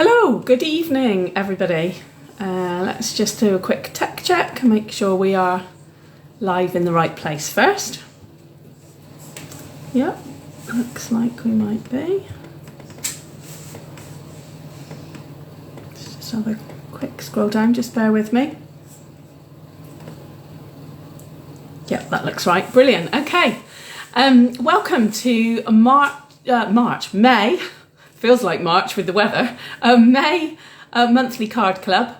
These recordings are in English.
Hello, good evening everybody. Let's just do a quick tech check and make sure we are live in the right place first. Yep, looks like we might be. Let's just have a quick scroll down, just bear with me. Yep, that looks right, brilliant. Okay, welcome to May. Feels like March with the weather. May monthly card club.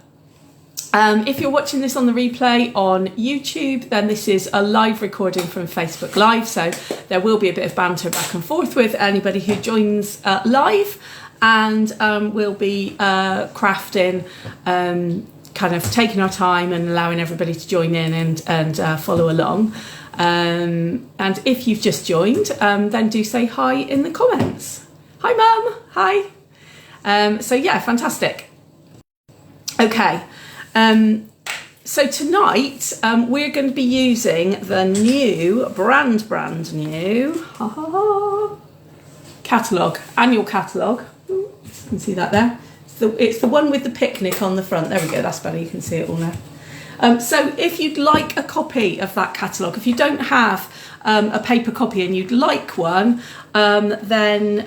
If you're watching this on the replay on YouTube, then this is a live recording from Facebook Live, so there will be a bit of banter back and forth with anybody who joins live, and we'll be crafting, kind of taking our time and allowing everybody to join in and follow along. And if you've just joined, then do say hi in the comments. Hi Mum, hi. So yeah, fantastic. Okay, so tonight we're going to be using the new, brand new catalogue, annual catalogue. You can see that there. It's the one with the picnic on the front. There we go, that's better, you can see it all now. So if you'd like a copy of that catalogue, if you don't have a paper copy and you'd like one, then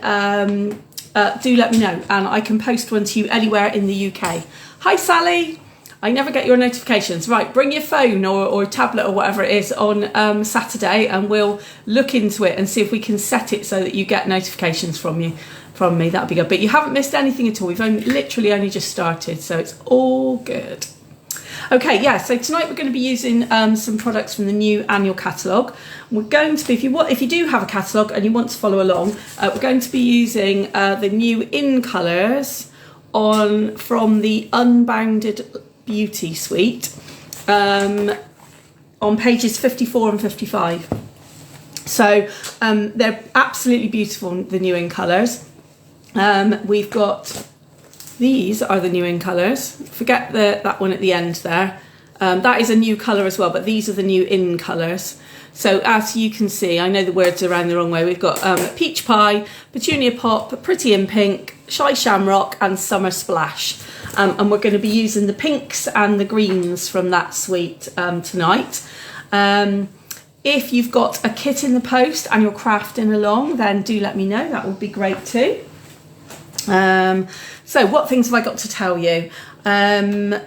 do let me know and I can post one to you anywhere in the UK. Hi Sally, I never get your notifications. Right, bring your phone or tablet or whatever it is on Saturday and we'll look into it and see if we can set it so that you get notifications from me. That'd be good. But you haven't missed anything at all. We've literally only just started, so it's all good. Okay, yeah, so tonight we're going to be using some products from the new annual catalogue. We're going to be, if you do have a catalogue and you want to follow along, we're going to be using the new in colours from the Unbounded Beauty Suite on pages 54 and 55. So they're absolutely beautiful, the new in colours. We've got... These are the new in colours. Forget that one at the end there. That is a new colour as well, but these are the new in colours. So as you can see, I know the words are around the wrong way. We've got Peach Pie, Petunia Pop, Pretty in Pink, Shy Shamrock and Summer Splash. And we're going to be using the pinks and the greens from that suite tonight. If you've got a kit in the post and you're crafting along, then do let me know. That would be great too. So what things have I got to tell you? A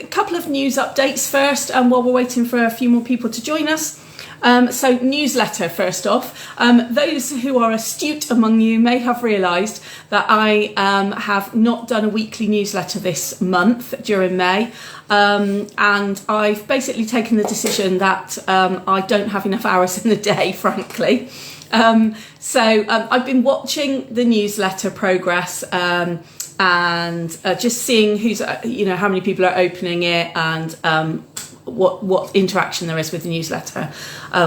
couple of news updates first, while we're waiting for a few more people to join us. So newsletter first off. Those who are astute among you may have realised that I have not done a weekly newsletter this month during May. And I've basically taken the decision that I don't have enough hours in the day, frankly. So I've been watching the newsletter progress and just seeing how many people are opening it and what interaction there is with the newsletter,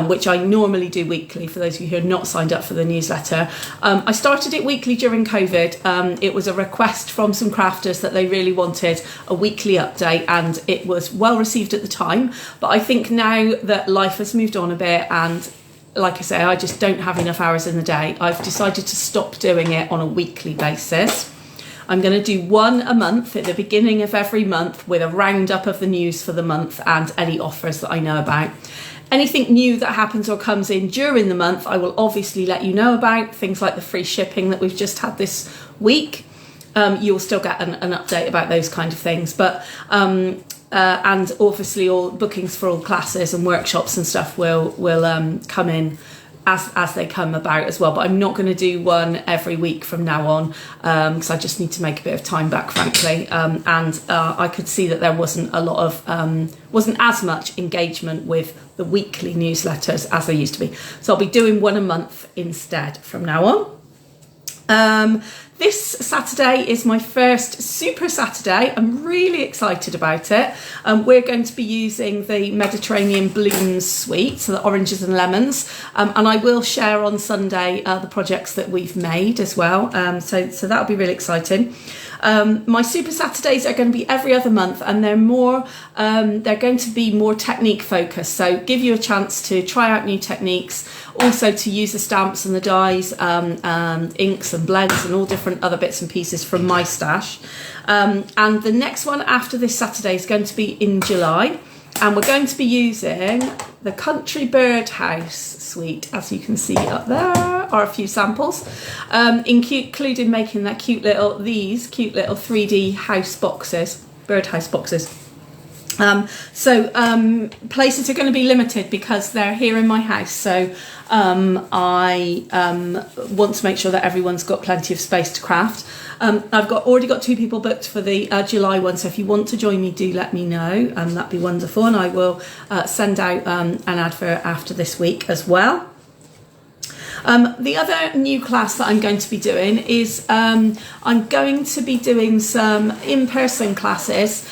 which I normally do weekly for those of you who are not signed up for the newsletter. I started it weekly during COVID. It was a request from some crafters that they really wanted a weekly update and it was well received at the time. But I think now that life has moved on a bit and like I say, I just don't have enough hours in the day, I've decided to stop doing it on a weekly basis. I'm going to do one a month at the beginning of every month with a roundup of the news for the month and any offers that I know about. Anything new that happens or comes in during the month, I will obviously let you know about. Things like the free shipping that we've just had this week. You'll still get an update about those kind of things. But and obviously all bookings for all classes and workshops and stuff will come in as they come about as well. But I'm not going to do one every week from now on because I just need to make a bit of time back, frankly. And I could see that there wasn't as much engagement with the weekly newsletters as there used to be. So I'll be doing one a month instead from now on. This Saturday is my first Super Saturday. I'm really excited about it. We're going to be using the Mediterranean Blooms suite, so the oranges and lemons. And I will share on Sunday the projects that we've made as well. So that'll be really exciting. My Super Saturdays are going to be every other month, and they're going to be more technique focused. So give you a chance to try out new techniques, also to use the stamps and the dyes, and inks and blends and all different different other bits and pieces from my stash. And the next one after this Saturday is going to be in July. And we're going to be using the Country Birdhouse suite. As you can see up there are a few samples, including making that cute little 3D house boxes, birdhouse boxes. Places are going to be limited because they're here in my house. So I want to make sure that everyone's got plenty of space to craft. I've already got 2 people booked for the July one, so if you want to join me, do let me know. That'd be wonderful, and I will send out an advert after this week as well. The other new class that I'm going to be doing is I'm going to be doing some in-person classes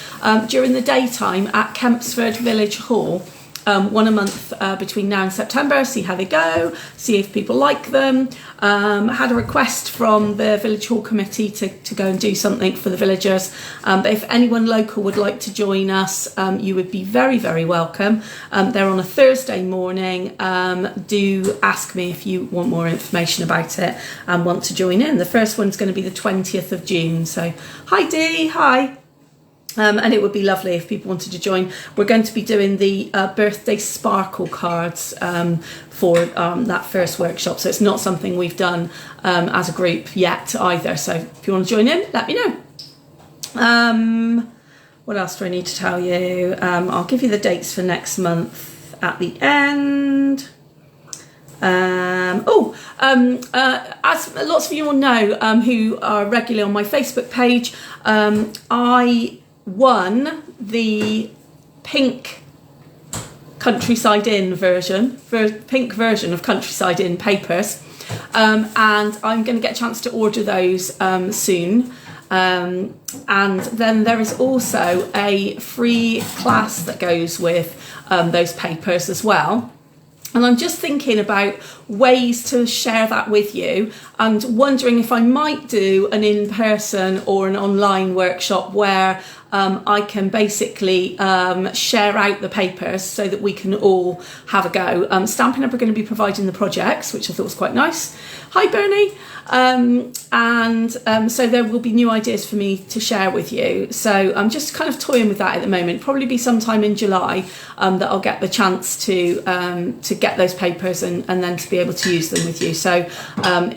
during the daytime at Kempsford Village Hall. One a month between now and September, see how they go, see if people like them. Had a request from the Village Hall Committee to go and do something for the villagers. But if anyone local would like to join us, you would be very, very welcome. They're on a Thursday morning. Do ask me if you want more information about it and want to join in. The first one's going to be the 20th of June. So, hi Dee, hi. And it would be lovely if people wanted to join. We're going to be doing the birthday sparkle cards for that first workshop. So it's not something we've done as a group yet either. So if you want to join in, let me know. What else do I need to tell you? I'll give you the dates for next month at the end. As lots of you will know who are regularly on my Facebook page, I won the pink Countryside Inn pink version of Countryside Inn papers, and I'm going to get a chance to order those soon. And then there is also a free class that goes with those papers as well. And I'm just thinking about ways to share that with you and wondering if I might do an in-person or an online workshop where I can basically share out the papers so that we can all have a go. Stampin' Up are going to be providing the projects, which I thought was quite nice. Hi, Bernie. So there will be new ideas for me to share with you. So I'm just kind of toying with that at the moment. Probably be sometime in July that I'll get the chance to get those papers and then to be able to use them with you. So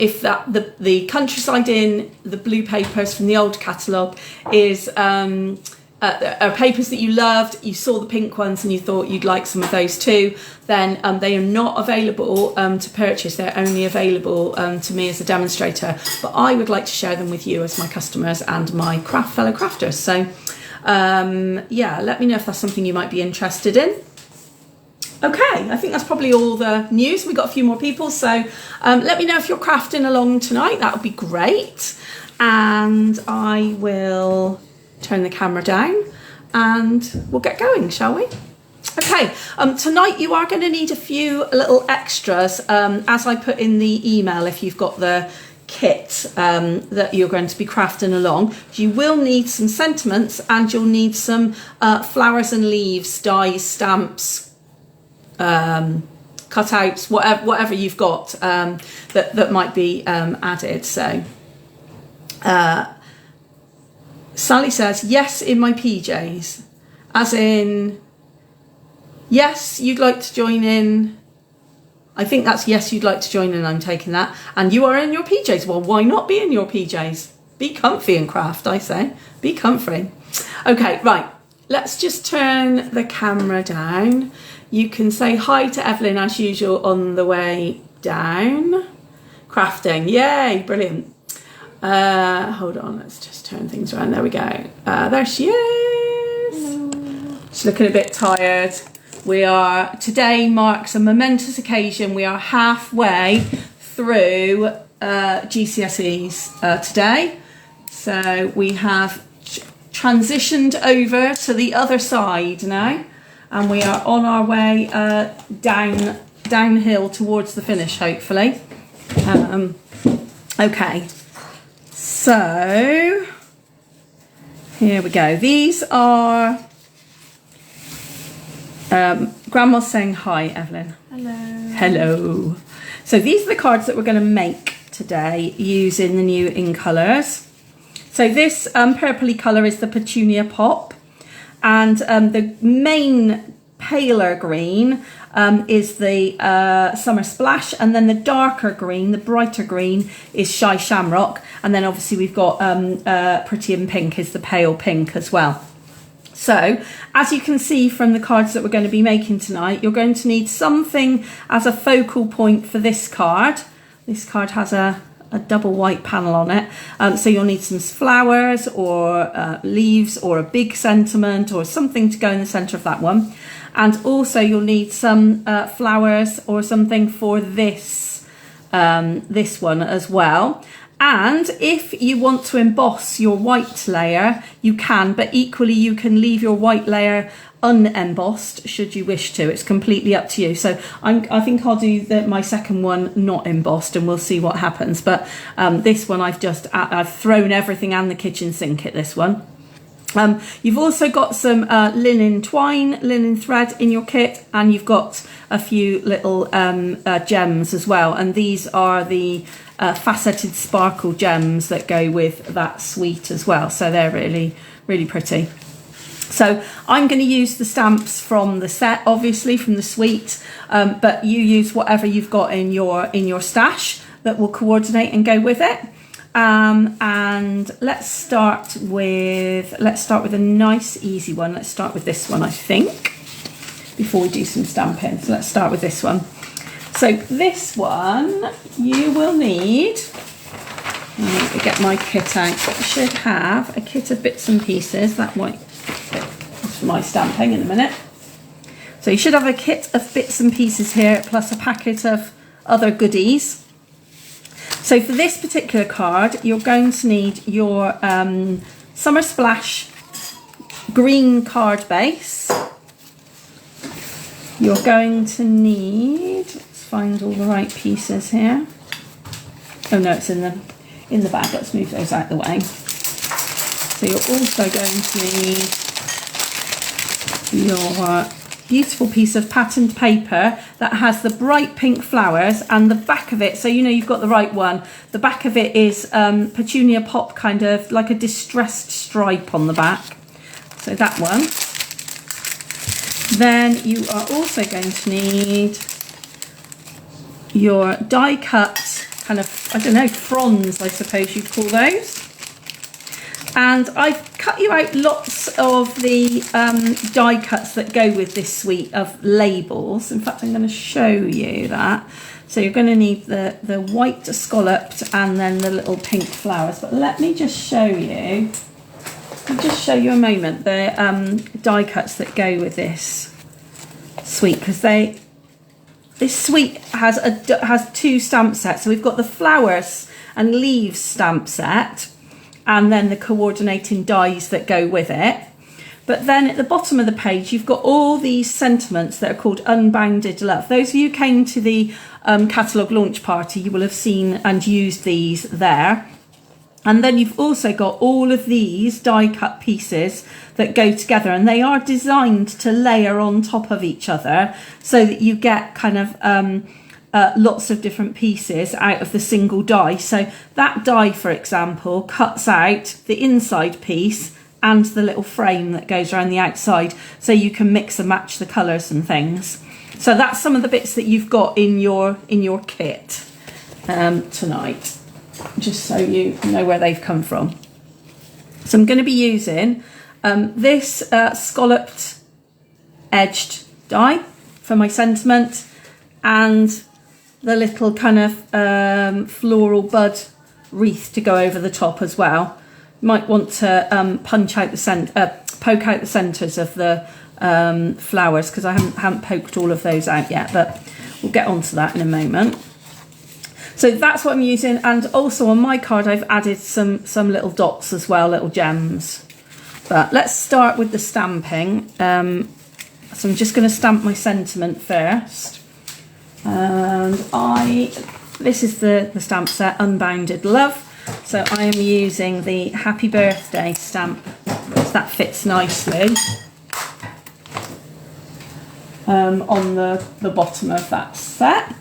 if the Countryside Inn, the blue papers from the old catalogue is are papers that you loved, you saw the pink ones and you thought you'd like some of those too, then they are not available to purchase. They're only available to me as a demonstrator, but I would like to share them with you as my customers and my fellow crafters. So yeah, let me know if that's something you might be interested in. Okay, I think that's probably all the news. We've got a few more people, so let me know if you're crafting along tonight. That would be great. And I will turn the camera down and we'll get going, shall we? Okay, tonight you are going to need a few little extras, as I put in the email if you've got the kit that you're going to be crafting along. You will need some sentiments and you'll need some flowers and leaves, dies, stamps, cutouts, whatever you've got that might be added. So Sally says, yes, in my PJs. As in, yes, you'd like to join in. I think that's yes, you'd like to join in, I'm taking that. And you are in your PJs. Well, why not be in your PJs? Be comfy and craft, I say. Be comfy. Okay, right. Let's just turn the camera down. You can say hi to Evelyn as usual on the way down. Crafting, yay, brilliant. Hold on, let's just turn things around. There we go. There she is. Hello. She's looking a bit tired. Today marks a momentous occasion. We are halfway through GCSEs today. So we have transitioned over to the other side now. And we are on our way downhill towards the finish, hopefully. Okay. So, here we go. These are, Grandma's saying hi, Evelyn. Hello. Hello. So these are the cards that we're going to make today using the new in colours. So this purpley colour is the Petunia Pop, and the main paler green is the Summer Splash, and then the darker green, the brighter green, is Shy Shamrock, and then obviously we've got Pretty in Pink is the pale pink as well. So as you can see from the cards that we're going to be making tonight, you're going to need something as a focal point for this card. This card has a double white panel on it, so you'll need some flowers or leaves or a big sentiment or something to go in the centre of that one. And also you'll need some flowers or something for this this one as well. And if you want to emboss your white layer, you can, but equally you can leave your white layer unembossed should you wish to. It's completely up to you. So I think I'll do my second one not embossed, and we'll see what happens. But this one I've thrown everything and the kitchen sink at this one. You've also got some linen twine, linen thread in your kit, and you've got a few little gems as well. And these are the faceted sparkle gems that go with that suite as well. So they're really, really pretty. So I'm going to use the stamps from the set, obviously from the suite, but you use whatever you've got in your stash that will coordinate and go with it. And let's start with a nice easy one. Let's start with this one, I think, before we do some stamping. So let's start with this one. So this one you will need, let me get my kit out. I should have a kit of bits and pieces. That might fit for my stamping in a minute. So you should have a kit of bits and pieces here, plus a packet of other goodies. So for this particular card, you're going to need your Summer Splash green card base. You're going to need, let's find all the right pieces here. Oh no, it's in the bag. Let's move those out of the way. So you're also going to need your beautiful piece of patterned paper that has the bright pink flowers, and the back of it, so you know you've got the right one, the back of it is Petunia Pop, kind of like a distressed stripe on the back. So that one. Then you are also going to need your die cut kind of, I don't know, fronds I suppose you'd call those. And I've cut you out lots of the die cuts that go with this suite of labels. In fact, I'm going to show you that. So you're going to need the white scalloped and then the little pink flowers. But let me just show you. I'll just show you a moment the die cuts that go with this suite, because this suite has two stamp sets. So we've got the flowers and leaves stamp set, and then the coordinating dies that go with it. But then at the bottom of the page, you've got all these sentiments that are called Unbounded Love. Those of you who came to the catalogue launch party, you will have seen and used these there. And then you've also got all of these die cut pieces that go together, and they are designed to layer on top of each other so that you get kind of lots of different pieces out of the single die. So that die, for example, cuts out the inside piece and the little frame that goes around the outside, so you can mix and match the colours and things. So that's some of the bits that you've got in your kit tonight, just so you know where they've come from. So I'm going to be using this scalloped edged die for my sentiment, and the little kind of floral bud wreath to go over the top as well. You might want to punch out the poke out the centres of the flowers, because I haven't poked all of those out yet, but we'll get onto that in a moment. So that's what I'm using, and also on my card I've added some little dots as well, little gems. But let's start with the stamping. So I'm just going to stamp my sentiment first. And this is the stamp set, Unbounded Love. So I am using the Happy Birthday stamp, because that fits nicely on the bottom of that set.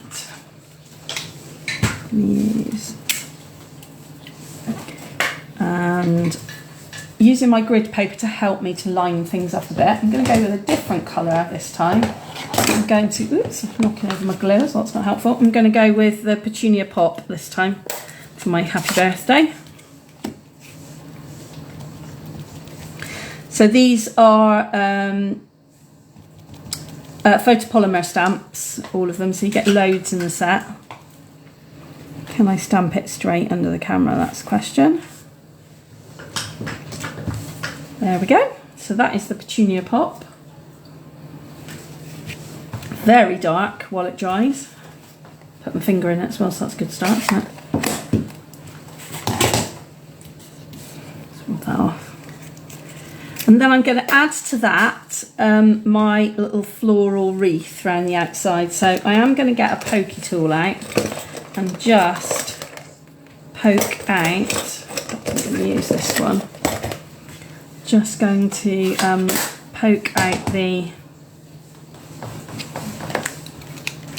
Use and using my grid paper to help me to line things up a bit. I'm going to go with a different colour this time. I'm going to, oops, I'm knocking over my glue, so that's not helpful. I'm going to go with the Petunia Pop this time for my happy birthday. So these are photopolymer stamps, all of them, so you get loads in the set. Can I stamp it straight under the camera? That's the question. There we go. So that is the Petunia Pop. Very dark while it dries. Put my finger in it as well, so that's a good start, isn't it? Let's rub that off. And then I'm going to add to that my little floral wreath around the outside. So I am going to get a pokey tool out and just poke out. I'm going to use this one. Just going to poke out the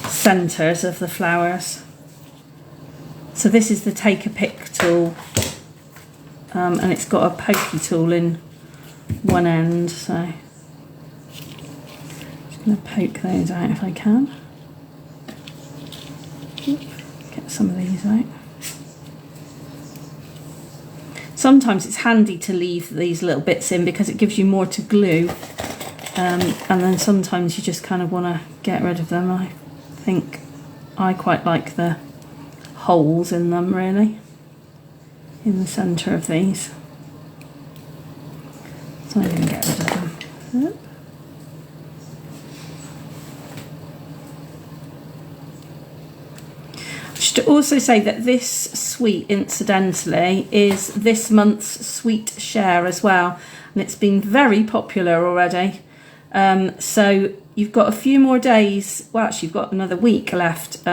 centres of the flowers. So this is the take a pick tool, and it's got a pokey tool in one end, so I'm just going to poke those out if I can. Get some of these out. Sometimes it's handy to leave these little bits in because it gives you more to glue, and then sometimes you just kind of want to get rid of them. I think I quite like the holes in them, really, in the centre of these. So I'm going to get rid of them. Yep. I should also say that this sweet, incidentally, is this month's sweet share as well, and it's been very popular already. So you've got a few more days, well actually you've got another week left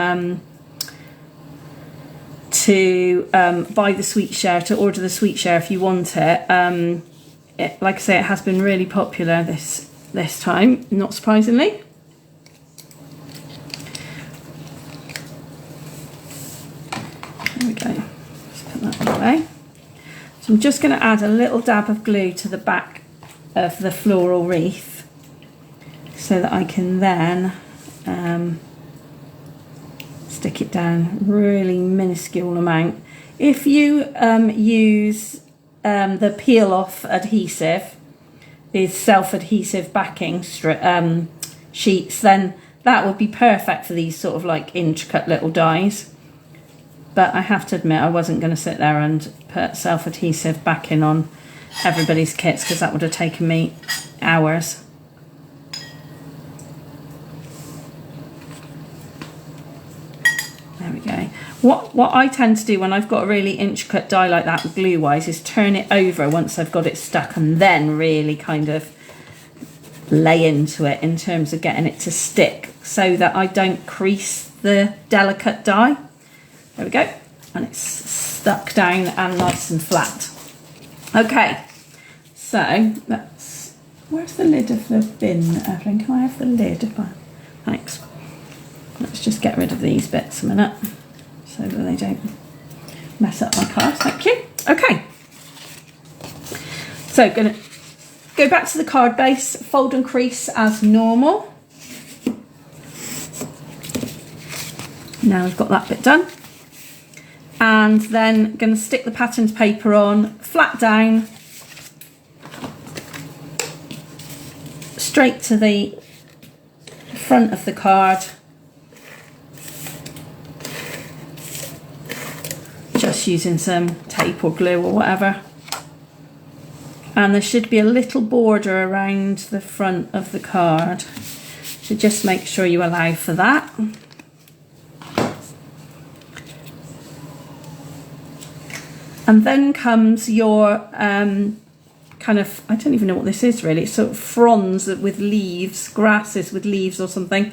to buy the sweet share, to order the sweet share if you want it. Like I say, it has been really popular this time, not surprisingly. There we go. Just put that away. So I'm just going to add a little dab of glue to the back of the floral wreath so that I can then stick it down, really minuscule amount. If you use the peel off adhesive, these self-adhesive backing sheets, then that would be perfect for these sort of like intricate little dies. But I have to admit, I wasn't going to sit there and put self-adhesive backing on everybody's kits because that would have taken me hours. There we go. What I tend to do when I've got a really intricate die like that glue-wise is turn it over once I've got it stuck and then really kind of lay into it in terms of getting it to stick so that I don't crease the delicate die. There we go. And it's stuck down and nice and flat. Okay, so that's... Where's the lid of the bin, Evelyn? Can I have the lid? Thanks. Let's just get rid of these bits a minute so that they don't mess up my cards. Thank you. Okay. So going to go back to the card base, fold and crease as normal. Now we've got that bit done. And then going to stick the patterned paper on, flat down, straight to the front of the card. Just using some tape or glue or whatever. And there should be a little border around the front of the card. So just make sure you allow for that. And then comes your kind of, I don't even know what this is really, it's sort of fronds with leaves, grasses with leaves or something.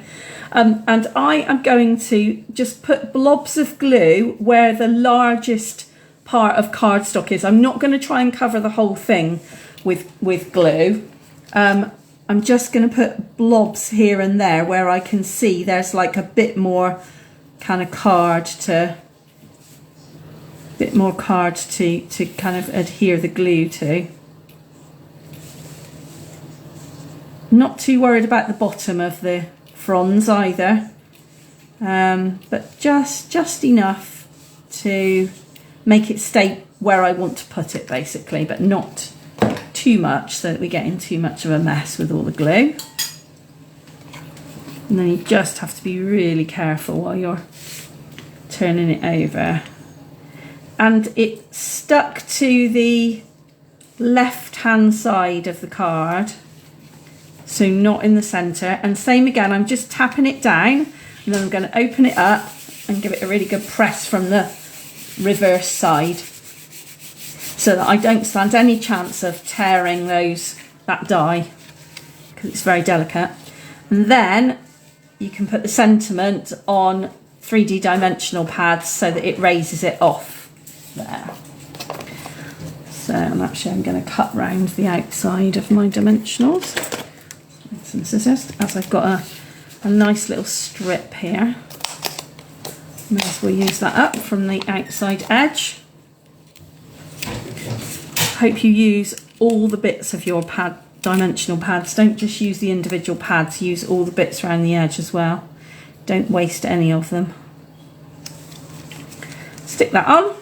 And I am going to just put blobs of glue where the largest part of cardstock is. I'm not going to try and cover the whole thing with glue. I'm just going to put blobs here and there where I can see there's like a bit more kind of card to bit more card to kind of adhere the glue to. Not too worried about the bottom of the fronds either, but just enough to make it stay where I want to put it basically, but not too much so that we get in too much of a mess with all the glue. And then you just have to be really careful while you're turning it over. And it stuck to the left hand side of the card, so not in the centre. And same again, I'm just tapping it down and then I'm going to open it up and give it a really good press from the reverse side so that I don't stand any chance of tearing that die, because it's very delicate. And then you can put the sentiment on 3D dimensional pads so that it raises it off there. So I'm going to cut round the outside of my dimensionals with some scissors, as I've got a nice little strip here. May as well use that up from the outside edge. Hope you use all the bits of your dimensional pads. Don't just use the individual pads, use all the bits around the edge as well. Don't waste any of them. Stick that on.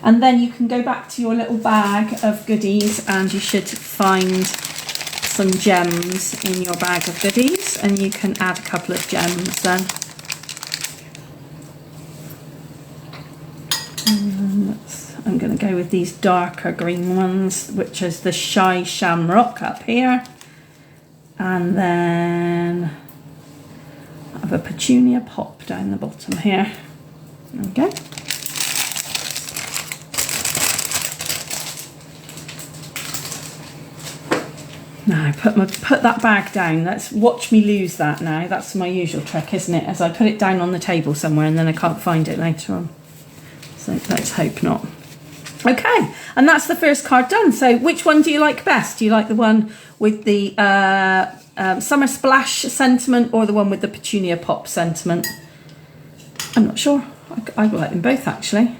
And then you can go back to your little bag of goodies and you should find some gems in your bag of goodies, and you can add a couple of gems then. I'm going to go with these darker green ones, which is the Shy Shamrock up here. And then I have a Petunia Pop down the bottom here. Okay. Now put that bag down. Let's watch me lose that now. That's my usual trick, isn't it? As I put it down on the table somewhere and then I can't find it later on. So let's hope not. Okay, and that's the first card done. So which one do you like best? Do you like the one with the Summer Splash sentiment or the one with the Petunia Pop sentiment? I'm not sure. I like them both actually.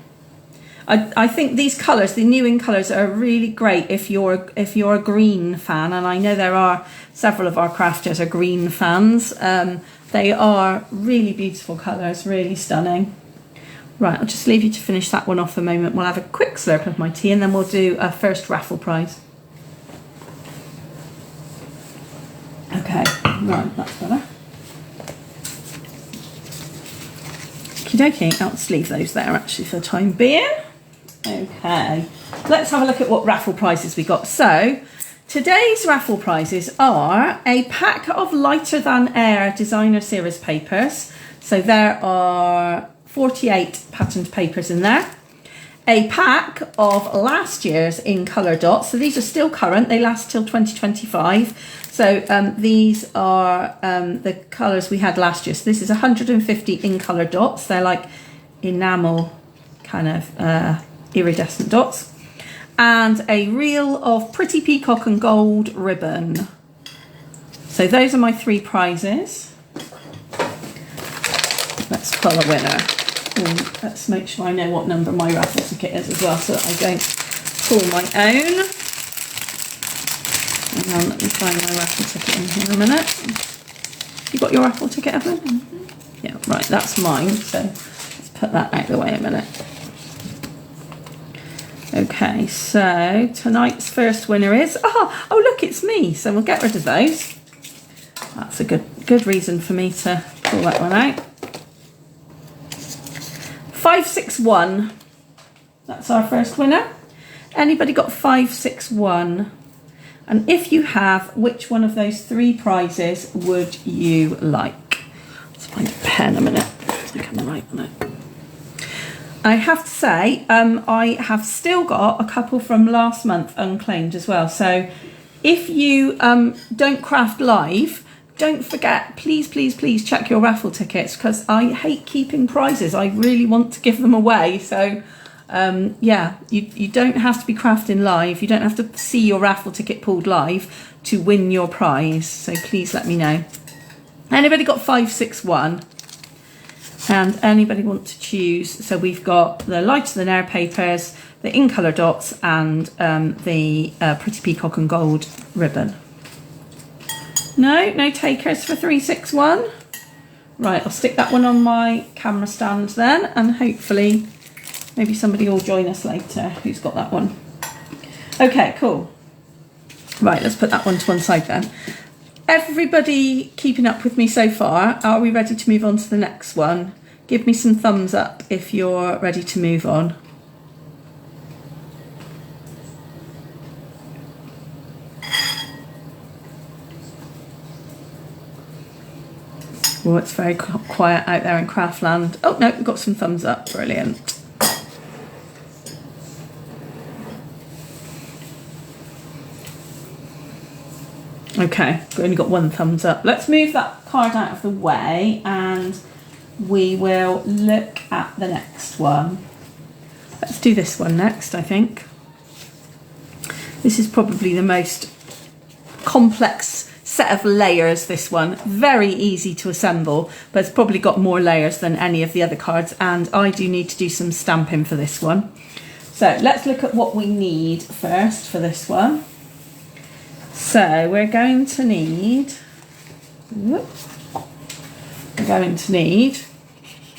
I think these colours, the new in colours, are really great if you're a green fan, and I know there are several of our crafters are green fans. They are really beautiful colours, really stunning. Right, I'll just leave you to finish that one off a moment. We'll have a quick slurp of my tea and then we'll do a first raffle prize. Okay, right, that's better. Okie dokie, I'll just leave those there actually for the time being. Okay, let's have a look at what raffle prizes we got. So, today's raffle prizes are a pack of Lighter Than Air Designer Series papers. So there are 48 patterned papers in there. A pack of last year's in colour dots. So these are still current, they last till 2025. So these are the colours we had last year. So this is 150 in colour dots. They're like enamel kind of iridescent dots. And a reel of Pretty Peacock and Gold ribbon. So those are my three prizes. Let's pull a winner. Let's make sure I know what number my raffle ticket is as well, so that I don't pull my own. Hang on, let me find my raffle ticket in here a minute. You got your raffle ticket, Evelyn? Mm-hmm. Yeah, right, that's mine, so let's put that out of the way a minute. Okay, so tonight's first winner is, oh look, it's me, so we'll get rid of those. That's a good reason for me to pull that one out. 561, that's our first winner. Anybody got 561? And if you have, which one of those three prizes would you like? Let's find a pen a minute. I think I'm right on it. I have to say, I have still got a couple from last month unclaimed as well. So if you don't craft live, don't forget, please check your raffle tickets, because I hate keeping prizes. I really want to give them away. So yeah, you don't have to be crafting live. You don't have to see your raffle ticket pulled live to win your prize. So please let me know. Anybody got 561? And anybody want to choose? So we've got the Lighter Than Air papers, the In Colour dots, and the Pretty Peacock and Gold ribbon. No takers for 361. Right, I'll stick that one on my camera stand then, and hopefully maybe somebody will join us later who's got that one. Okay, cool. Right, let's put that one to one side then. Everybody keeping up with me so far? Are we ready to move on to the next one? Give me some thumbs up if you're ready to move on. Oh, it's very quiet out there in Craftland. Oh no, we've got some thumbs up, brilliant. Okay, we've only got one thumbs up. Let's move that card out of the way and we will look at the next one. Let's do this one next, I think. This is probably the most complex set of layers, this one. Very easy to assemble, but it's probably got more layers than any of the other cards, and I do need to do some stamping for this one. So let's look at what we need first for this one. So we're going to need,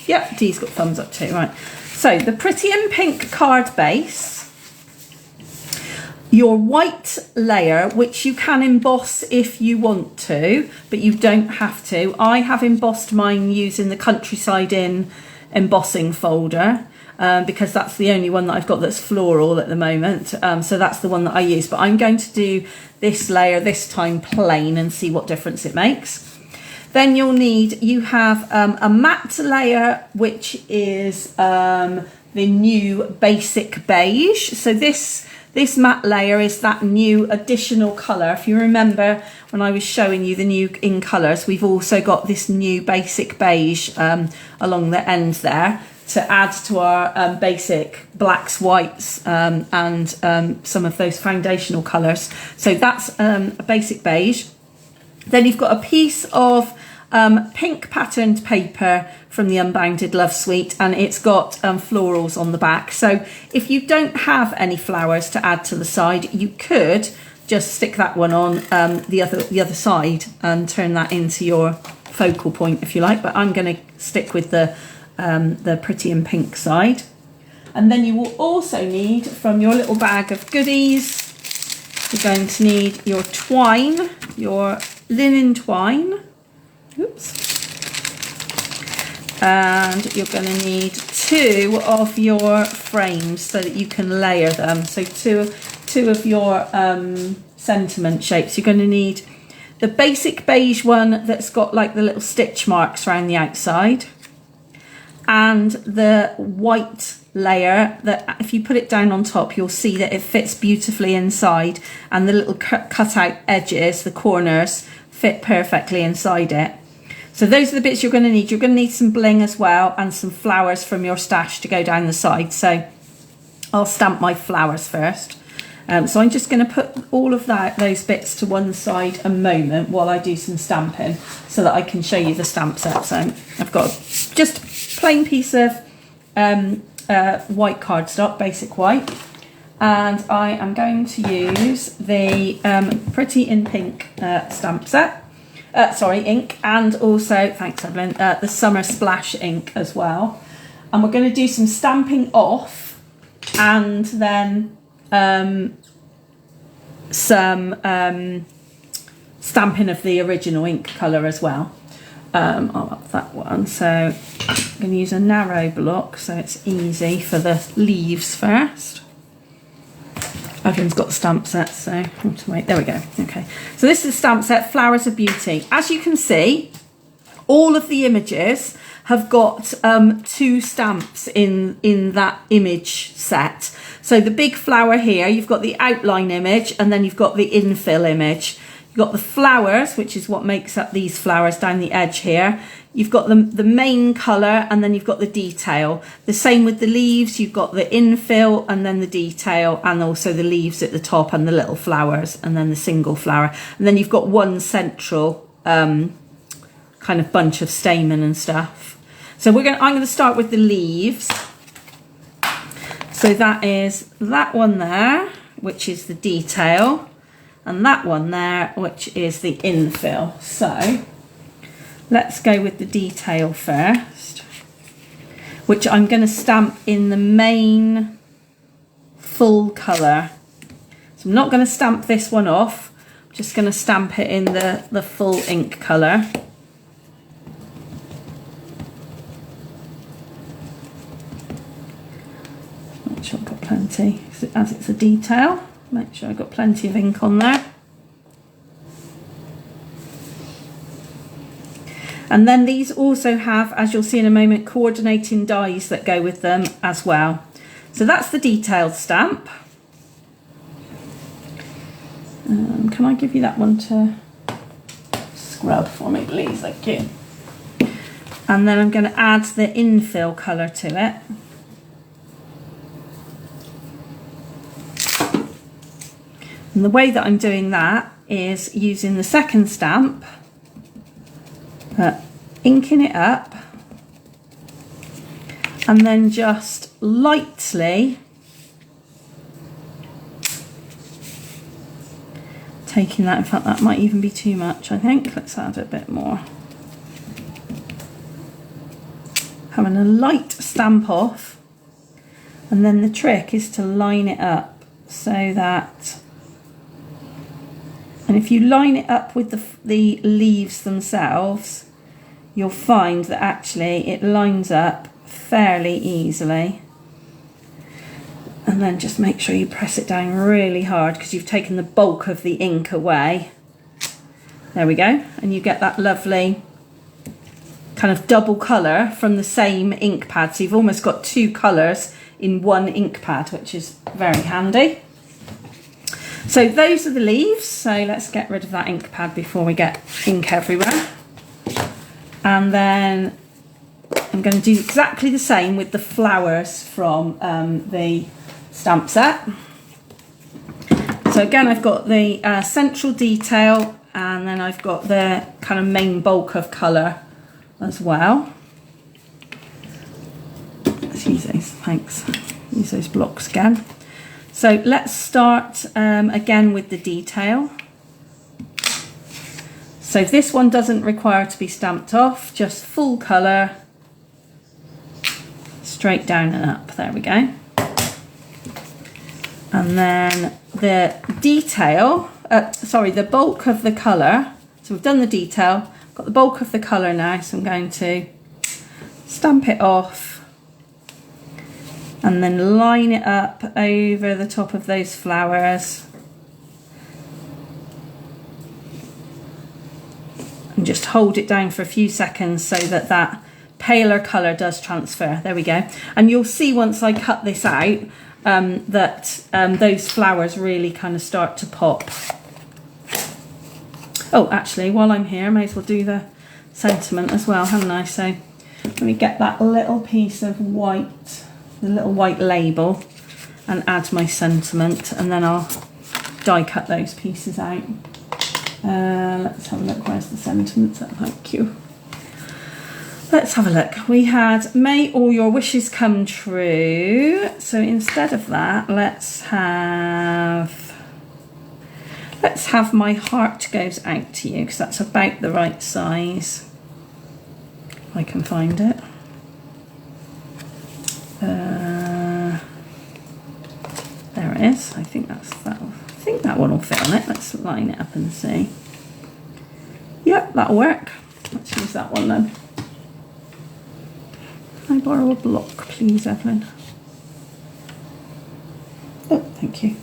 yep, Dee's got thumbs up too, right. So the Pretty in Pink card base, your white layer, which you can emboss if you want to, but you don't have to. I have embossed mine using the Countryside Inn embossing folder. Because that's the only one that I've got that's floral at the moment. So that's the one that I use. But I'm going to do this layer this time plain and see what difference it makes. Then you have a matte layer, which is the new basic beige. So this matte layer is that new additional colour. If you remember when I was showing you the new in colours, we've also got this new basic beige along the end there, to add to our basic blacks, whites, and some of those foundational colours. So that's a basic beige. Then you've got a piece of pink patterned paper from the Unbounded Love Suite, and it's got florals on the back. So if you don't have any flowers to add to the side, you could just stick that one on the other side and turn that into your focal point if you like. But I'm going to stick with the Pretty in Pink side. And then you will also need, from your little bag of goodies, you're going to need your twine, your linen twine. Oops. And you're going to need 2 of your frames so that you can layer them. So two of your sentiment shapes. You're going to need the basic beige one that's got like the little stitch marks around the outside, and the white layer that if you put it down on top, you'll see that it fits beautifully inside, and the little cut out edges, the corners, fit perfectly inside it. So those are the bits you're going to need. You're going to need some bling as well, and some flowers from your stash to go down the side. So I'll stamp my flowers first. So I'm just going to put all of those bits to one side a moment while I do some stamping, so that I can show you the stamp set. So I've got just plain piece of white cardstock, basic white, and I am going to use the Pretty in Pink stamp set, ink, and also, thanks Evelyn, the Summer Splash ink as well. And we're going to do some stamping off, and then some stamping of the original ink colour as well. I'll up that one. So I'm going to use a narrow block so it's easy for the leaves first. Evelyn's got the stamp set, so I have to wait. There we go. Okay, so this is the stamp set, Flowers of Beauty. As you can see, all of the images have got 2 stamps in that image set. So the big flower here, you've got the outline image, and then you've got the infill image. You've got the flowers, which is what makes up these flowers down the edge here. You've got the main colour, and then you've got the detail. The same with the leaves, you've got the infill and then the detail, and also the leaves at the top and the little flowers, and then the single flower. And then you've got one central kind of bunch of stamen and stuff. So I'm going to start with the leaves. So that is that one there, which is the detail, and that one there, which is the infill. So let's go with the detail first, which I'm going to stamp in the main full colour. So I'm not going to stamp this one off, I'm just going to stamp it in the full ink colour. Make sure I've got plenty, as it's a detail, make sure I've got plenty of ink on there. And then these also have, as you'll see in a moment, coordinating dies that go with them as well. So that's the detailed stamp. Can I give you that one to scrub for me, please? Thank you. And then I'm going to add the infill colour to it. And the way that I'm doing that is using the second stamp, inking it up, and then just lightly taking that. In fact, that might even be too much, I think. Let's add a bit more. Having a light stamp off, and then the trick is to line it up so that, and if you line it up with the leaves themselves, you'll find that actually it lines up fairly easily. And then just make sure you press it down really hard because you've taken the bulk of the ink away. There we go. And you get that lovely kind of double colour from the same ink pad. So you've almost got two colours in one ink pad, which is very handy. So those are the leaves. So let's get rid of that ink pad before we get ink everywhere. And then I'm going to do exactly the same with the flowers from the stamp set. So again, I've got the central detail, and then I've got the kind of main bulk of colour as well. Let's use those, thanks. Use those blocks again. So let's start again with the detail. So this one doesn't require to be stamped off, just full colour, straight down and up. There we go. And then the detail, the bulk of the colour. So we've done the detail, got the bulk of the colour now, so I'm going to stamp it off and then line it up over the top of those flowers. And just hold it down for a few seconds so that that paler colour does transfer. There we go. And you'll see once I cut this out that those flowers really kind of start to pop. Oh, actually, while I'm here, I may as well do the sentiment as well, haven't I? So let me get that little piece of white, the little white label, and add my sentiment, and then I'll die cut those pieces out. Let's have a look. Where's the sentiment? Thank you. Let's have a look. We had may all your wishes come true. So instead of that, let's have my heart goes out to you, because that's about the right size. If I can find it. There it is. I think that's that. I think that one will fit on it. Let's line it up and see. Yep, that'll work. Let's use that one then. Can I borrow a block, please, Evelyn? Oh, thank you.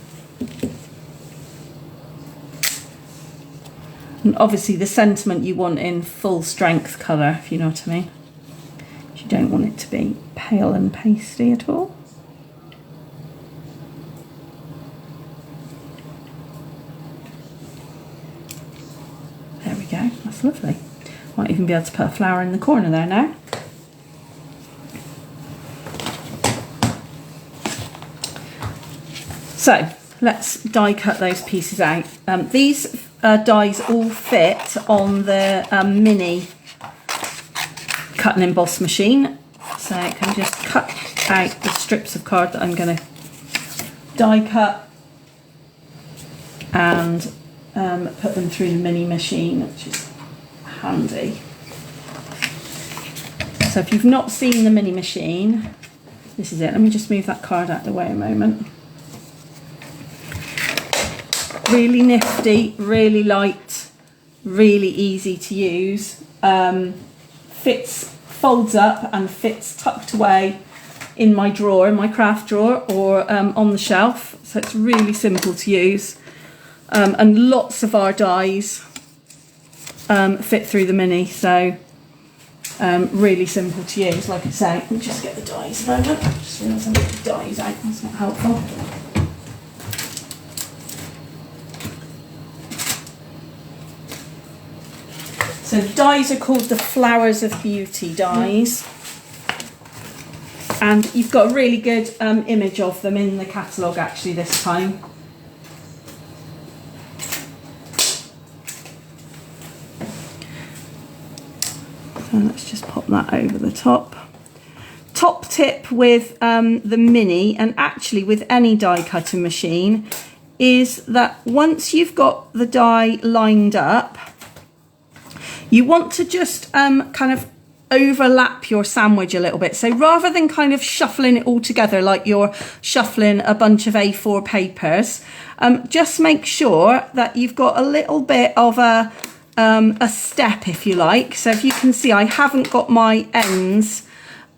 And obviously the sentiment you want in full strength colour, if you know what I mean. You don't want it to be pale and pasty at all. There we go, that's lovely. Might even be able to put a flower in the corner there now. So let's die cut those pieces out. These dies all fit on the mini cut and emboss machine, so I can just cut out the strips of card that I'm going to die cut and put them through the mini machine, which is handy. So if you've not seen the mini machine, this is it. Let me just move that card out of the way a moment. Really nifty, really light, really easy to use. Folds up and fits tucked away in my drawer, in my craft drawer, or on the shelf. So it's really simple to use. And lots of our dies fit through the mini, so really simple to use. Like I say, let me just get the dies a moment. I just realised I need the dies out, that's not helpful. So the dies are called the Flowers of Beauty dies, and you've got a really good image of them in the catalogue actually this time. So let's just pop that over the top. Top tip with the mini, and actually with any die cutting machine, is that once you've got the die lined up, you want to just kind of overlap your sandwich a little bit. So rather than kind of shuffling it all together like you're shuffling a bunch of A4 papers, just make sure that you've got a little bit of a step, if you like. So if you can see, I haven't got my ends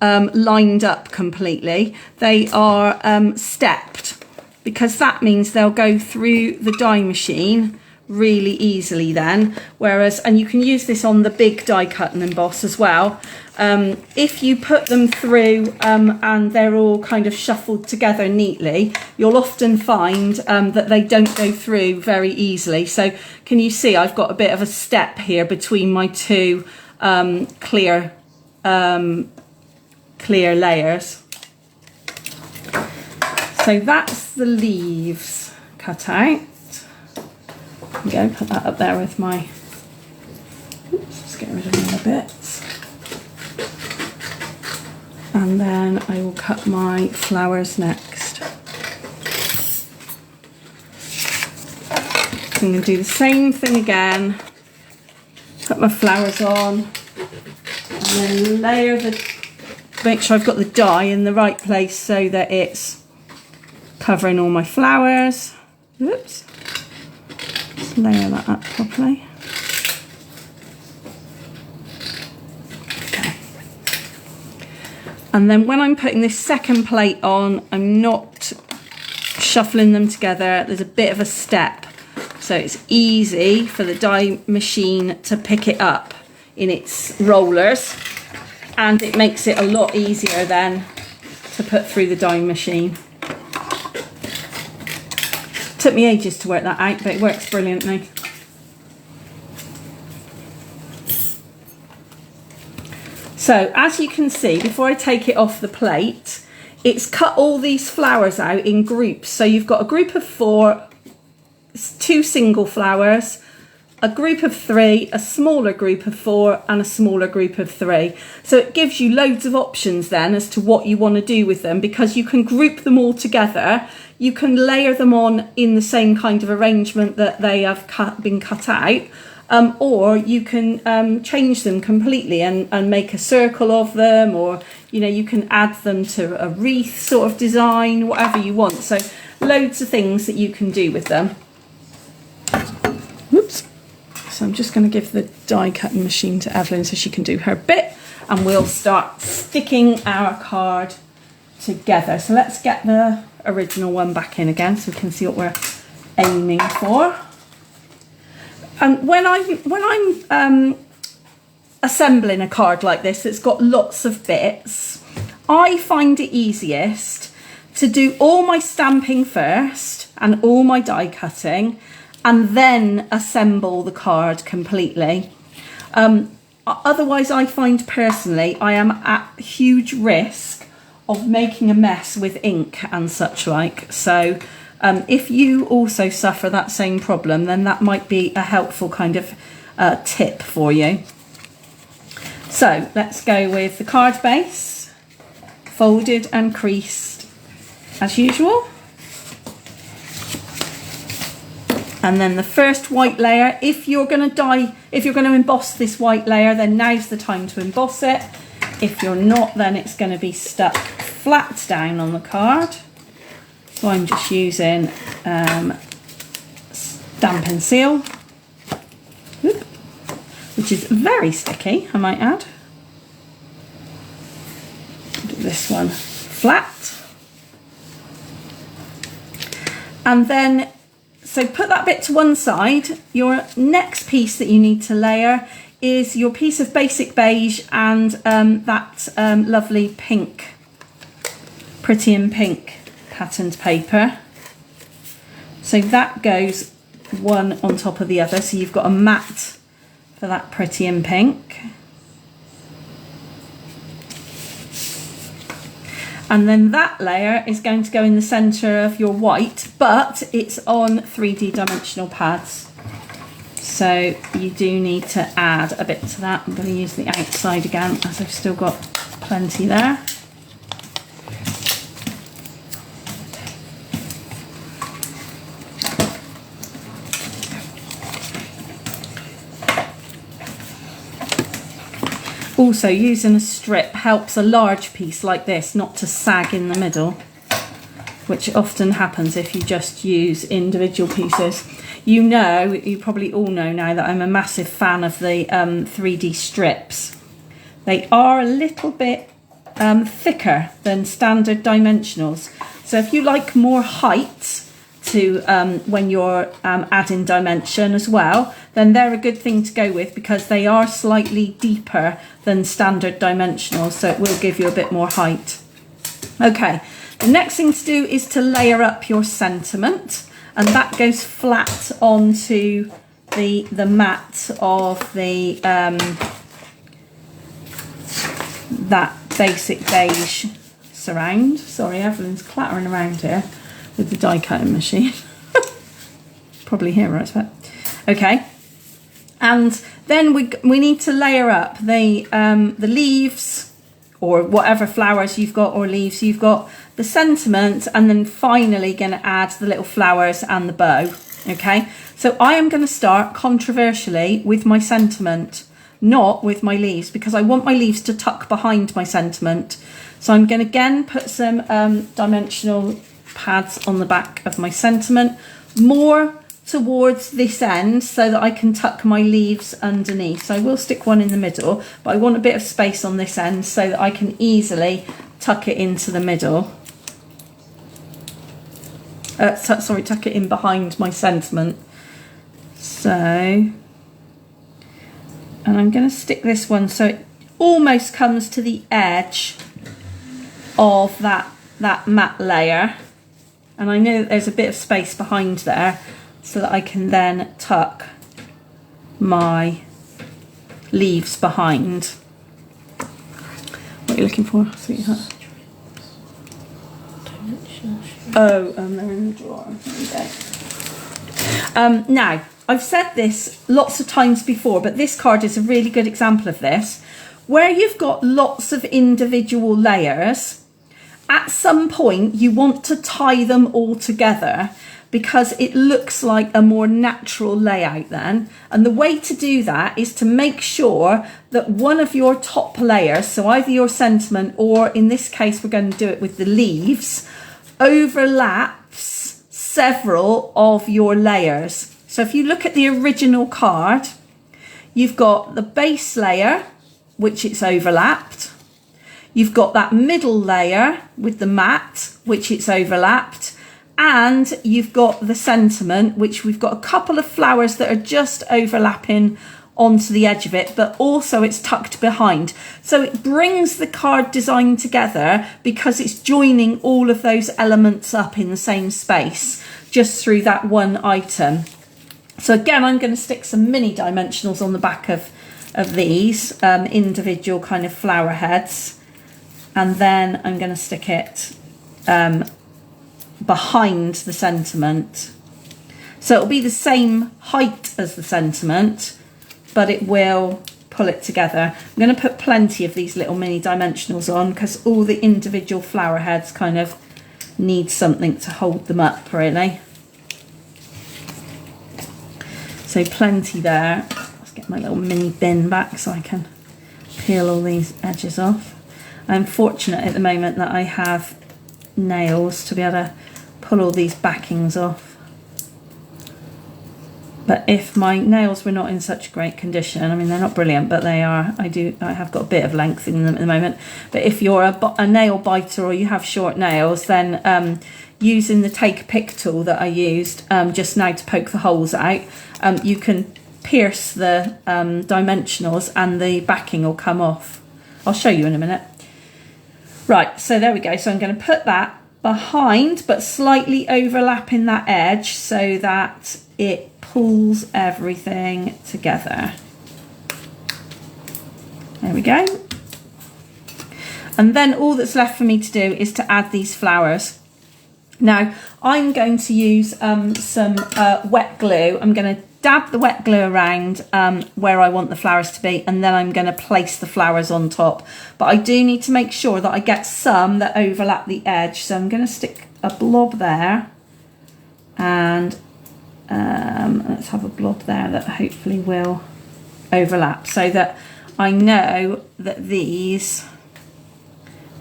lined up completely. They are stepped, because that means they'll go through the die machine really easily then. Whereas, and you can use this on the big die cut and emboss as well, if you put them through and they're all kind of shuffled together neatly, you'll often find that they don't go through very easily. So can you see I've got a bit of a step here between my two clear layers. So that's the leaves cut out. There we go, put that up there with my, oops, just get rid of all the bits. And then I will cut my flowers next. I'm going to do the same thing again. Put my flowers on, and then layer make sure I've got the die in the right place so that it's covering all my flowers. Oops. Layer that up properly. Okay. And then when I'm putting this second plate on, I'm not shuffling them together. There's a bit of a step, so it's easy for the die machine to pick it up in its rollers, and it makes it a lot easier then to put through the die machine. Took me ages to work that out, but it works brilliantly. So as you can see, before I take it off the plate, it's cut all these flowers out in groups. So you've got a group of 4, 2 single flowers, a group of 3, a smaller group of 4, and a smaller group of 3. So it gives you loads of options then as to what you want to do with them, because you can group them all together. You can layer them on in the same kind of arrangement that they have been cut out, or you can change them completely and make a circle of them, or you can add them to a wreath sort of design, whatever you want. So loads of things that you can do with them. Whoops. So I'm just going to give the die cutting machine to Evelyn so she can do her bit, and we'll start sticking our card together. So let's get the original one back in again so we can see what we're aiming for. And when I'm assembling a card like this that's got lots of bits, I find it easiest to do all my stamping first and all my die cutting, and then assemble the card completely. Otherwise, I find personally I am at huge risk of making a mess with ink and such like. So if you also suffer that same problem, then that might be a helpful kind of tip for you. So let's go with the card base, folded and creased as usual. And then the first white layer, if you're going to emboss this white layer, then now's the time to emboss it. If you're not, then it's going to be stuck flat down on the card. So I'm just using Stamp and Seal, which is very sticky, I might add. Do this one flat. And then, so put that bit to one side. Your next piece that you need to layer is your piece of basic beige and that lovely pink, Pretty in Pink patterned paper. So that goes one on top of the other. So you've got a mat for that Pretty in Pink. And then that layer is going to go in the centre of your white, but it's on 3D dimensional pads. So you do need to add a bit to that. I'm going to use the outside again, as I've still got plenty there. Also, using a strip helps a large piece like this not to sag in the middle, which often happens if you just use individual pieces. You probably all know now that I'm a massive fan of the 3D strips. They are a little bit thicker than standard dimensionals. So if you like more height to when you're adding dimension as well, then they're a good thing to go with, because they are slightly deeper than standard dimensionals, so it will give you a bit more height. Okay, the next thing to do is to layer up your sentiment, and that goes flat onto the mat of the that basic beige surround. Sorry, Evelyn's clattering around here with the die cutting machine. Probably hear her, I expect. Okay, and then we need to layer up the leaves, or whatever flowers you've got or leaves you've got, the sentiment, and then finally going to add the little flowers and the bow. Okay, so I am going to start controversially with my sentiment, not with my leaves, because I want my leaves to tuck behind my sentiment. So I'm going to again put some dimensional pads on the back of my sentiment, more towards this end, so that I can tuck my leaves underneath. So I will stick one in the middle, but I want a bit of space on this end so that I can easily tuck it into the middle. Sorry, tuck it in behind my sentiment. So, and I'm going to stick this one so it almost comes to the edge of that matte layer. And I know that there's a bit of space behind there, so that I can then tuck my leaves behind. What are you looking for, sweetheart? Oh, they're in the drawer. There we go. Now, I've said this lots of times before, but this card is a really good example of this. Where you've got lots of individual layers, at some point you want to tie them all together, because it looks like a more natural layout then. And the way to do that is to make sure that one of your top layers, so either your sentiment, or in this case we're going to do it with the leaves, overlaps several of your layers. So if you look at the original card, you've got the base layer, which it's overlapped. You've got that middle layer with the matte, which it's overlapped. And you've got the sentiment, which we've got a couple of flowers that are just overlapping onto the edge of it, but also it's tucked behind. So it brings the card design together because it's joining all of those elements up in the same space just through that one item. So again, I'm going to stick some mini dimensionals on the back of these individual kind of flower heads, and then I'm going to stick it behind the sentiment. So it'll be the same height as the sentiment, but it will pull it together. I'm going to put plenty of these little mini dimensionals on because all the individual flower heads kind of need something to hold them up, really. So plenty there. Let's get my little mini bin back so I can peel all these edges off. I'm fortunate at the moment that I have nails to be able to pull all these backings off. But if my nails were not in such great condition, I mean, they're not brilliant, but they are, I have got a bit of length in them at the moment. But if you're a nail biter or you have short nails, then using the take a pick tool that I used just now to poke the holes out, you can pierce the dimensionals and the backing will come off. I'll show you in a minute. Right, so there we go. So I'm going to put that behind, but slightly overlapping that edge so that it pulls everything together. There we go. And then all that's left for me to do is to add these flowers. Now I'm going to use some wet glue. I'm going to dab the wet glue around where I want the flowers to be, and then I'm going to place the flowers on top. But I do need to make sure that I get some that overlap the edge. So I'm going to stick a blob there, and let's have a blob there that hopefully will overlap so that I know that these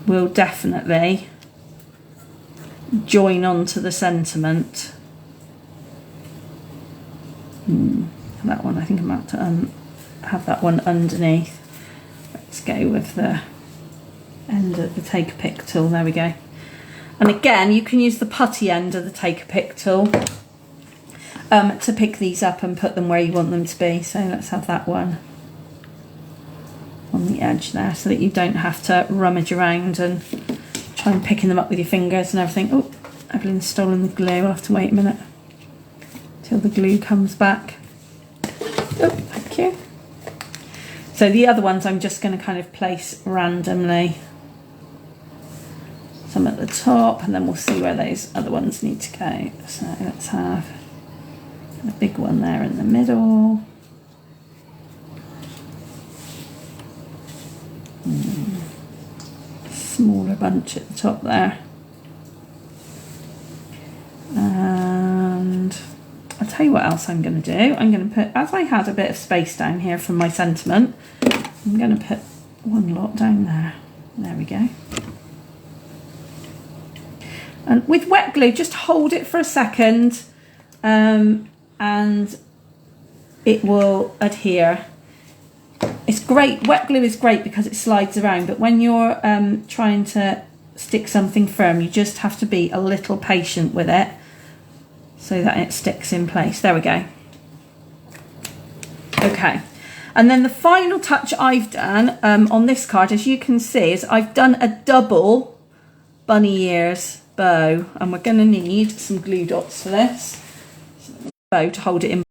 will definitely join onto the sentiment. That one, I think I'm about to have that one underneath. Let's go with the end of the take a pick tool. There we go. And again, you can use the putty end of the take a pick tool to pick these up and put them where you want them to be. So let's have that one on the edge there so that you don't have to rummage around and try and picking them up with your fingers and everything. Oh, Evelyn's stolen the glue. I'll have to wait a minute till the glue comes back. Oh, thank you. So the other ones I'm just going to kind of place randomly. Some at the top, and then we'll see where those other ones need to go. So let's have a big one there in the middle. Smaller bunch at the top there. And I'll tell you what else I'm going to do. I'm going to put, as I had a bit of space down here from my sentiment, I'm going to put one lot down there. There we go. And with wet glue, just hold it for a second and it will adhere. It's great. Wet glue is great because it slides around, but when you're trying to stick something firm, you just have to be a little patient with it so that it sticks in place. There we go. Okay. And then the final touch I've done on this card, as you can see, is I've done a double bunny ears bow, and we're going to need some glue dots for this. Bow to hold it in